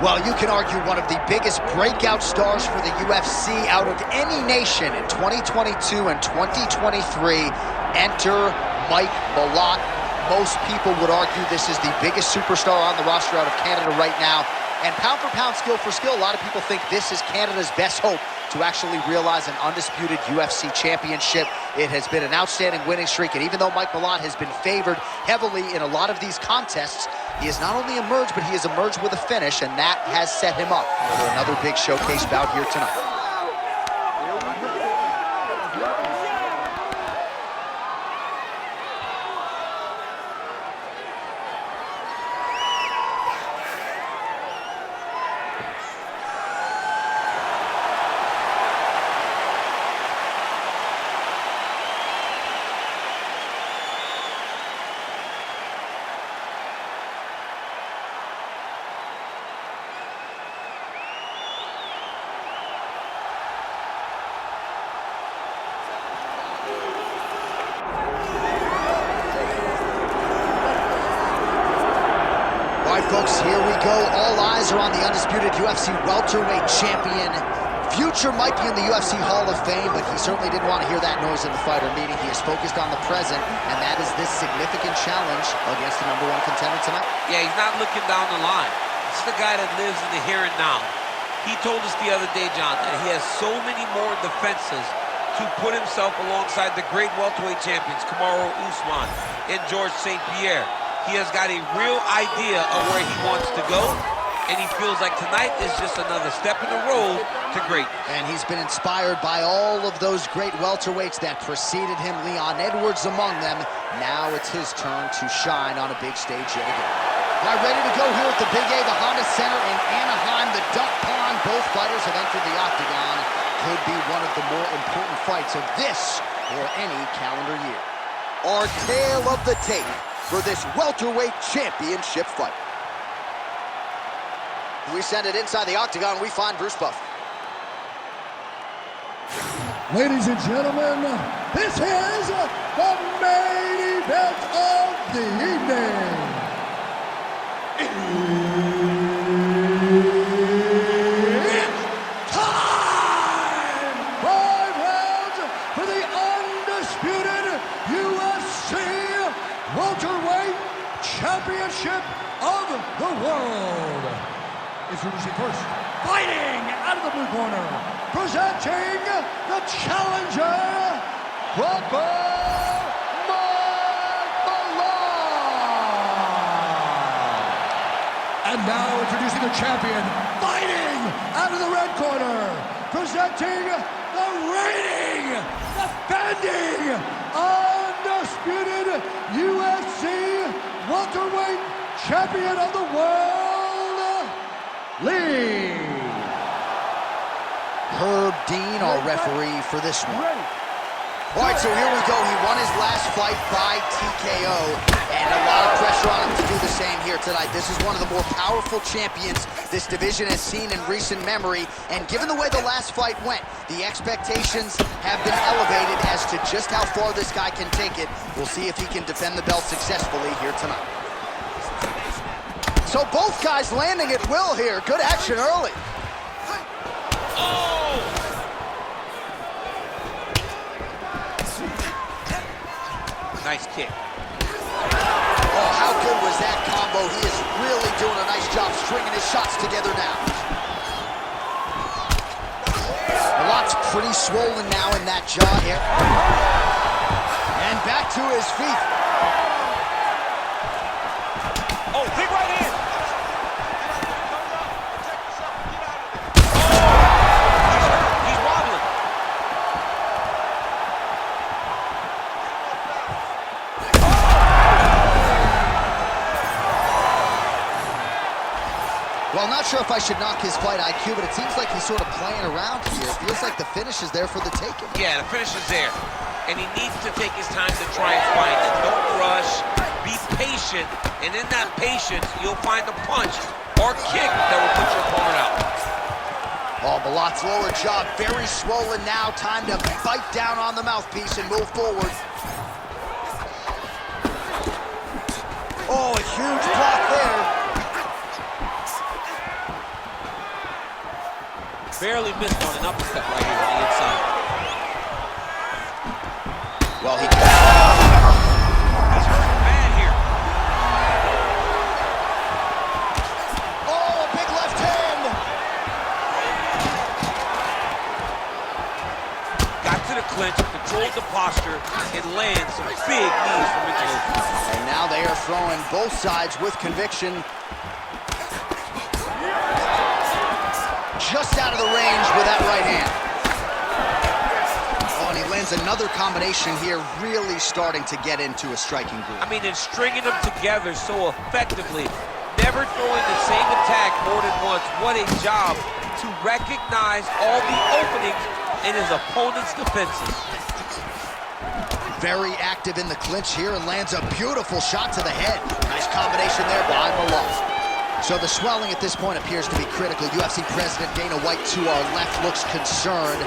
Well, you can argue one of the biggest breakout stars for the UFC out of any nation in 2022 and 2023. Enter Mike Malott. Most people would argue this is the biggest superstar on the roster out of Canada right now. And pound for pound, skill for skill, a lot of people think this is Canada's best hope to actually realize an undisputed UFC championship. It has been an outstanding winning streak, and even though Mike Malott has been favored heavily in a lot of these contests, he has not only emerged, but he has emerged with a finish, and that has set him up for another big showcase bout here tonight. Folks, here we go. All eyes are on the undisputed UFC welterweight champion. Future might be in the UFC Hall of Fame, but he certainly didn't want to hear that noise in the fighter meeting. He is focused on the present, and that is this significant challenge against the #1 contender tonight. Yeah, he's not looking down the line. This is the guy that lives in the here and now. He told us the other day, John, that he has so many more defenses to put himself alongside the great welterweight champions, Kamaru Usman and George St. Pierre. He has got a real idea of where he wants to go, and he feels like tonight is just another step in the road to greatness. And he's been inspired by all of those great welterweights that preceded him, Leon Edwards among them. Now it's his turn to shine on a big stage yet again. All right, ready to go here at the Big A, the Honda Center in Anaheim, the Duck Pond. Both fighters have entered the octagon. Could be one of the more important fights of this or any calendar year. Our tale of the tape for this welterweight championship fight. We send it inside the octagon. We find Bruce Buffer. Ladies and gentlemen, this is the main event of the evening. It's time! 5 rounds for the undisputed UFC welterweight championship of the world. Introducing first, fighting out of the blue corner, presenting the challenger, Mike Malott. And now introducing the champion, fighting out of the red corner, presenting the reigning, defending, undisputed UFC welterweight champion of the world, Lee. Herb Dean, our referee for this one. All right, so here we go. He won his last fight by TKO, and a lot of pressure on him to do the same here tonight. This is one of the more powerful champions this division has seen in recent memory, and given the way the last fight went, the expectations have been elevated as to just how far this guy can take it. We'll see if he can defend the belt successfully here tonight. So both guys landing at will here. Good action early. Oh! Nice kick. Oh, how good was that combo? He is really doing a nice job stringing his shots together now. Malott's pretty swollen now in that jaw here. And back to his feet. Oh, dig right in. He's wobbling. Well, I'm not sure if I should knock his fight IQ, but it seems like he's sort of playing around here. It feels like the finish is there for the taking. Yeah, the finish is there. and he needs to take his time to try and find it. Don't rush, be patient, and in that patience, you'll find a punch or kick that will put your opponent out. Oh, Malot's lower jaw very swollen now. Time to bite down on the mouthpiece and move forward. Oh, a huge block there. Barely missed on an uppercut right here on the inside. Well, he He's bad here. Oh, a big left hand. Got to the clinch, controlled the posture, and lands some big knees from Michel. And now they are throwing both sides with conviction. Just out of the range with that right hand. Oh, and he lands another combination here, really starting to get into a striking groove. I mean, and stringing them together so effectively, never throwing the same attack more than once. What a job to recognize all the openings in his opponent's defenses. Very active in the clinch here and lands a beautiful shot to the head. Nice combination there by Malot. So the swelling at this point appears to be critical. UFC President Dana White to our left looks concerned.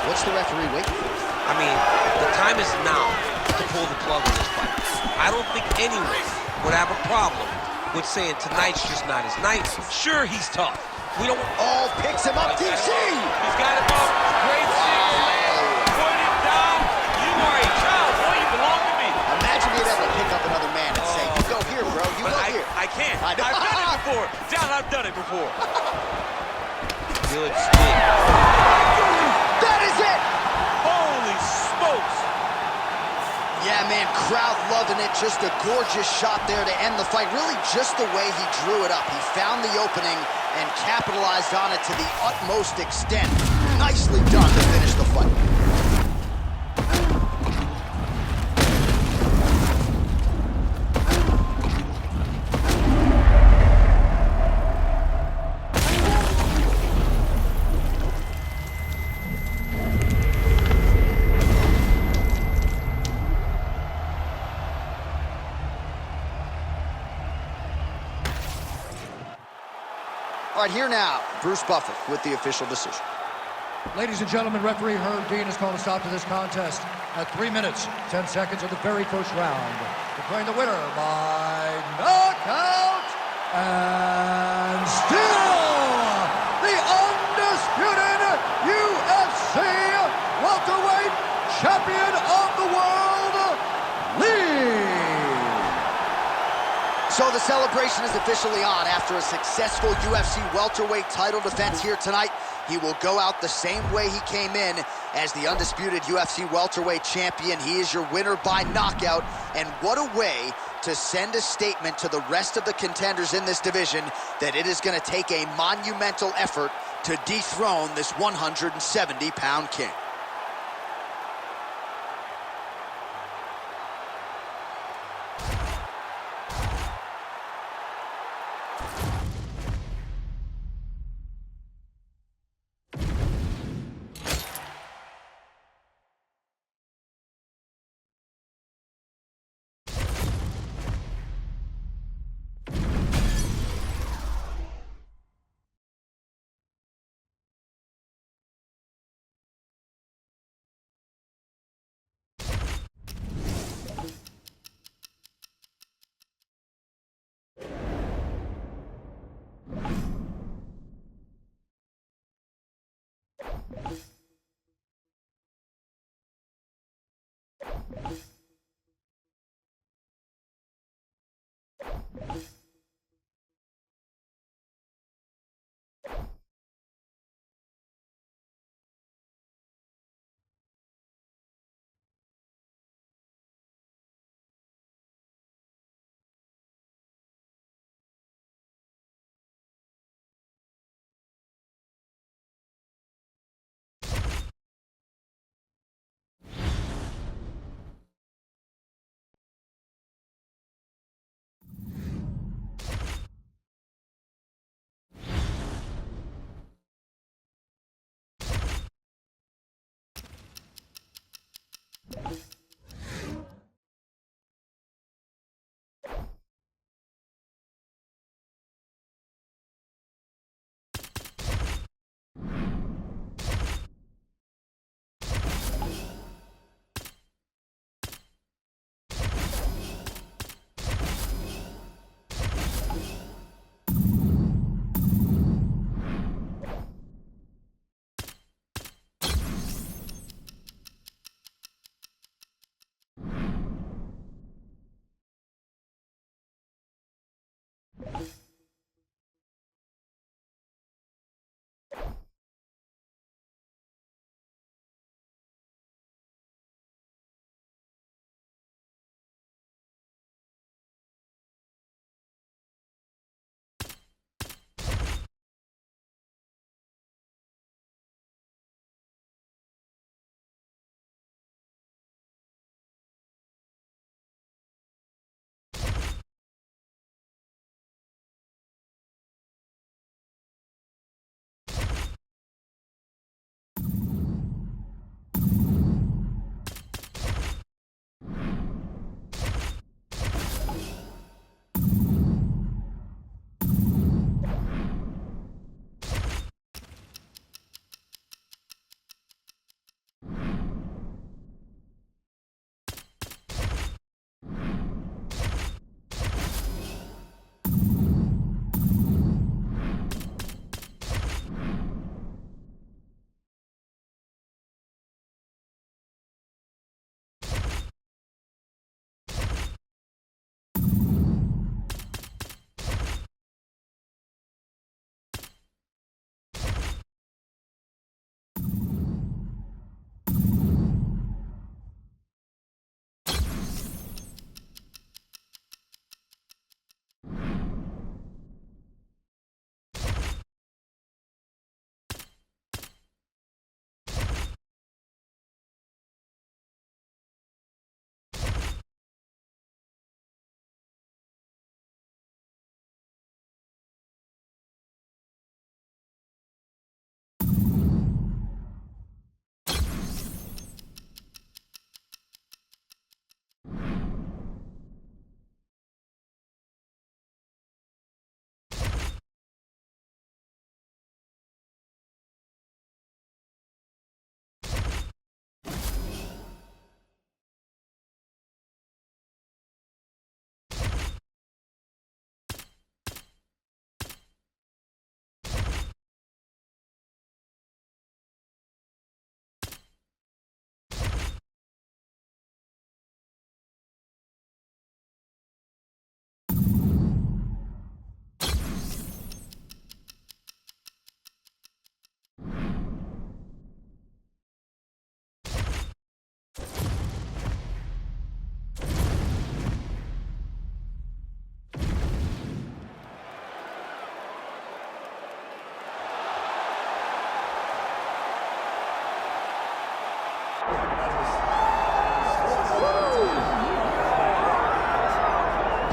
What's the referee waiting for? I mean, the time is now to pull the plug on this fight. I don't think anyone would have a problem with saying tonight's just not his night. Sure, he's tough. We don't... Oh, picks him up, DC! He's got him up. Great single leg. Put him down. You are a child. Boy, you belong to me. Imagine being able to pick up another man and say, you go here, bro. You go here. I can't. I've done it before. John, I've done it before. Good stick. That is it! Holy smokes. Yeah, man, crowd loving it. Just a gorgeous shot there to end the fight. Really just the way he drew it up. He found the opening and capitalized on it to the utmost extent. Nicely done to finish the fight. All right, here now, Bruce Buffer with the official decision. Ladies and gentlemen, referee Herb Dean has called a stop to this contest at 3 minutes, 10 seconds of the very first round, declaring the winner by knockout and still the undisputed UFC welterweight champion of the world, Lee. So the celebration is officially on. After a successful UFC welterweight title defense here tonight, he will go out the same way he came in as the undisputed UFC welterweight champion. He is your winner by knockout, and what a way to send a statement to the rest of the contenders in this division that it is going to take a monumental effort to dethrone this 170-pound king.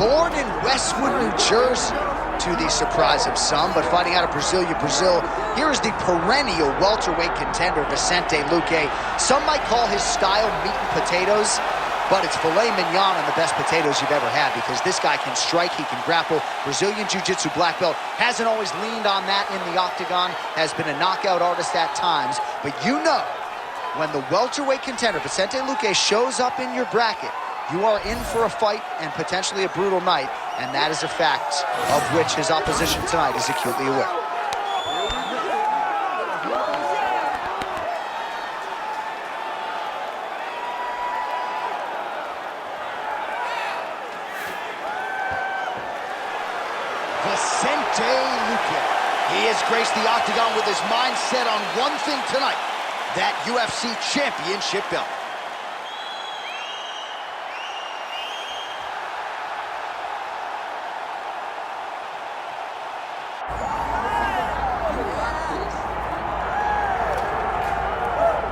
Born in Westwood, New Jersey, to the surprise of some, but fighting out of Brazil, here is the perennial welterweight contender, Vicente Luque. Some might call his style meat and potatoes, but it's filet mignon and the best potatoes you've ever had, because this guy can strike, he can grapple. Brazilian Jiu-Jitsu black belt, hasn't always leaned on that in the octagon, has been a knockout artist at times, but you know, when the welterweight contender, Vicente Luque, shows up in your bracket, you are in for a fight and potentially a brutal night, and that is a fact of which his opposition tonight is acutely aware. Vicente Luque. He has graced the octagon with his mind set on one thing tonight, that UFC championship belt.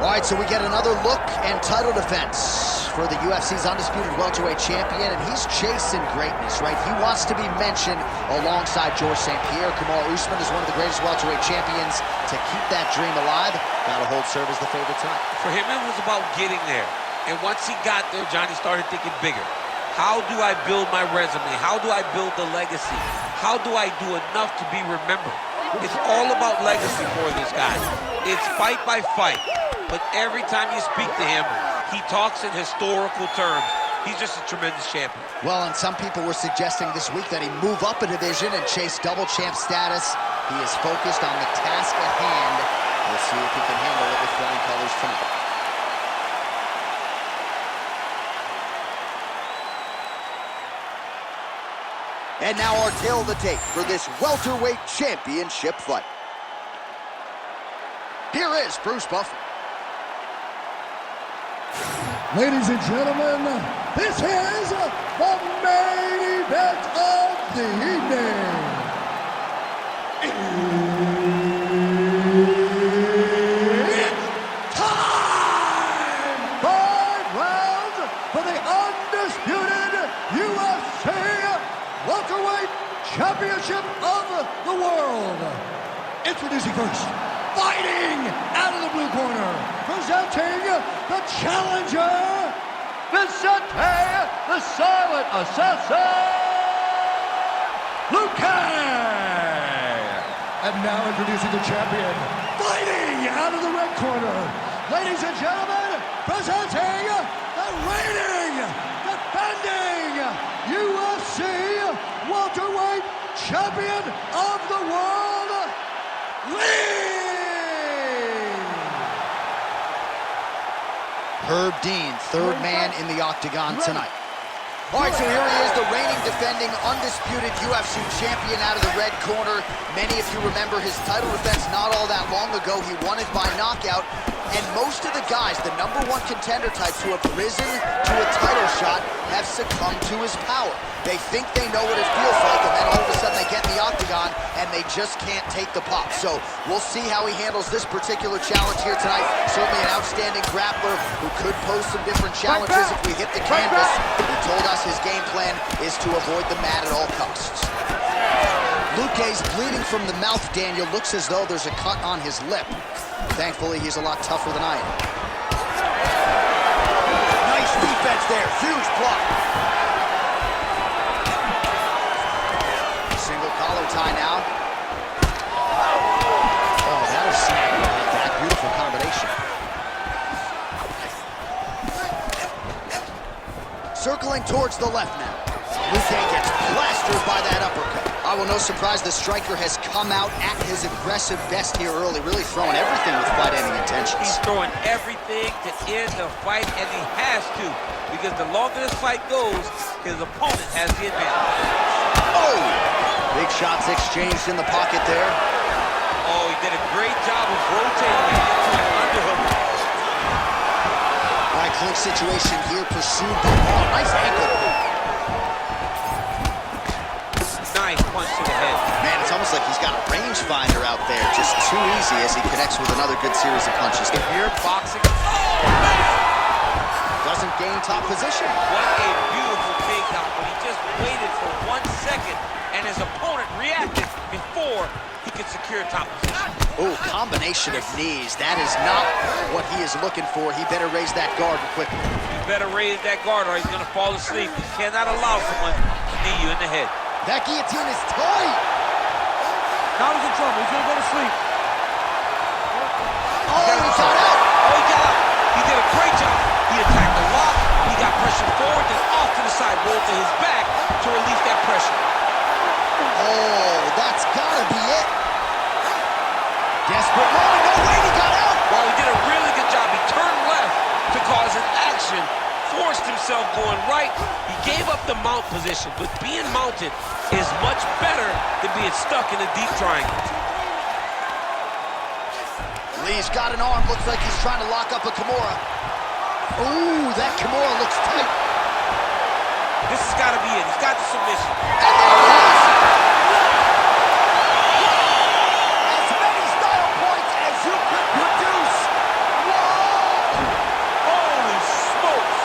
All right, so we get another look and title defense for the UFC's undisputed welterweight champion, and he's chasing greatness, right? He wants to be mentioned alongside Georges St. Pierre. Kamaru Usman is one of the greatest welterweight champions. To keep that dream alive, gotta hold serve as the favorite tonight. For him, it was about getting there. And once he got there, Johnny started thinking bigger. How do I build my resume? How do I build the legacy? How do I do enough to be remembered? It's all about legacy for this guy. It's fight by fight. But every time you speak to him, he talks in historical terms. He's just a tremendous champion. Well, and some people were suggesting this week that he move up a division and chase double champ status. He is focused on the task at hand. We'll see if he can handle it with flying colors tonight. And now our tale of the tape for this welterweight championship fight. Here is Bruce Buffer. Ladies and gentlemen, this is the main event of the evening. It's time! 5 rounds for the undisputed UFC welterweight championship of the world. Introducing first, fighting out of the blue corner, presenting the challenger, Vicente, the Silent Assassin, Lucha! And now introducing the champion, fighting out of the red corner, ladies and gentlemen, presenting the reigning, defending UFC welterweight champion of the world, Lee! Herb Dean, third man in the octagon tonight. All right, so here he is, the reigning, defending, undisputed UFC champion out of the red corner. Many of you remember his title defense not all that long ago. He won it by knockout. And most of the guys, the #1 contender types who have risen to a title shot, have succumbed to his power. They think they know what it feels like, and then all of a sudden they get in the octagon, and they just can't take the pop. So we'll see how he handles this particular challenge here tonight. Certainly an outstanding grappler who could pose some different challenges if we hit the canvas. He told us his game plan is to avoid the mat at all costs. Luque's bleeding from the mouth, Daniel. Looks as though there's a cut on his lip. Thankfully, he's a lot tougher than I am. Nice defense there. Huge block. Single collar tie now. Oh, that'll snap you like that. Beautiful combination. Circling towards the left now. Luque gets plastered by that uppercut. Oh, well, no surprise, the striker has come out at his aggressive best here early, really throwing everything with fight-ending intentions. He's throwing everything to end the fight, and he has to, because the longer this fight goes, his opponent has the advantage. Oh! Big shots exchanged in the pocket there. Oh, he did a great job of rotating it into an underhook. All right, clinch situation here, pursued by Paul. Nice ankle. Nice punch to the head. Man, it's almost like he's got a rangefinder out there. Just too easy as he connects with another good series of punches. If you're boxing, oh, man! Doesn't gain top position. What a beautiful takedown, but he just waited for 1 second, and his opponent reacted before he could secure top position. Oh, combination of knees. That is not what he is looking for. He better raise that guard quickly. You better raise that guard or he's going to fall asleep. You cannot allow someone to knee you in the head. That guillotine is tight. Now he's in trouble. He's going to go to sleep. Oh, he got out. Oh, he got out. He did a great job. He attacked the lock. He got pressure forward, then off to the side, rolled to his back to release that pressure. Oh, that's got to be it. Desperate moment. No way, he got out. Well, he did a really good job. He turned left to cause an action, forced himself going right. He gave up the mount position, but being mounted is much better than being stuck in a deep triangle. Lee's got an arm. Looks like he's trying to lock up a Kimura. Ooh, that Kimura looks tight. This has got to be it. He's got the submission. As many style points as you could produce. Whoa! Holy smokes!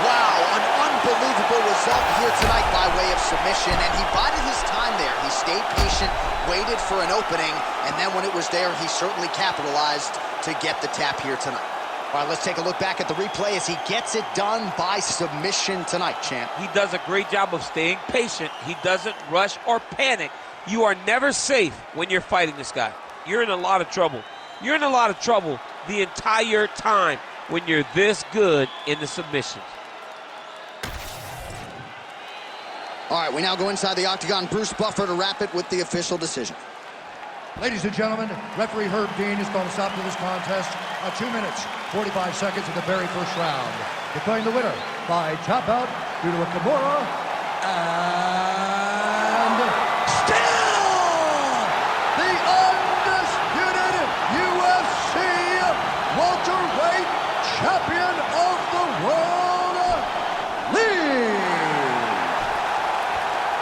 Wow, an unbelievable result here tonight by way of submission, and he bided his time there. He stayed patient, waited for an opening, and then when it was there, he certainly capitalized to get the tap here tonight. All right, let's take a look back at the replay as he gets it done by submission tonight, champ. He does a great job of staying patient. He doesn't rush or panic. You are never safe when you're fighting this guy. You're in a lot of trouble. You're in a lot of trouble the entire time when you're this good in the submissions. All right, we now go inside the octagon. Bruce Buffer to wrap it with the official decision. Ladies and gentlemen, referee Herb Dean is going to stop to this contest at 2 minutes, 45 seconds of the very first round. Declaring the winner by tap out due to a Kimura and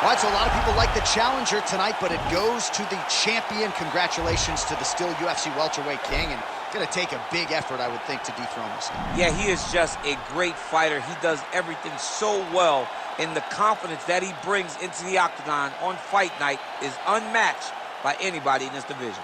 All right, so a lot of people like the challenger tonight, but it goes to the champion. Congratulations to the still UFC welterweight king, and going to take a big effort, I would think, to dethrone this guy. Yeah, he is just a great fighter. He does everything so well, and the confidence that he brings into the octagon on fight night is unmatched by anybody in this division.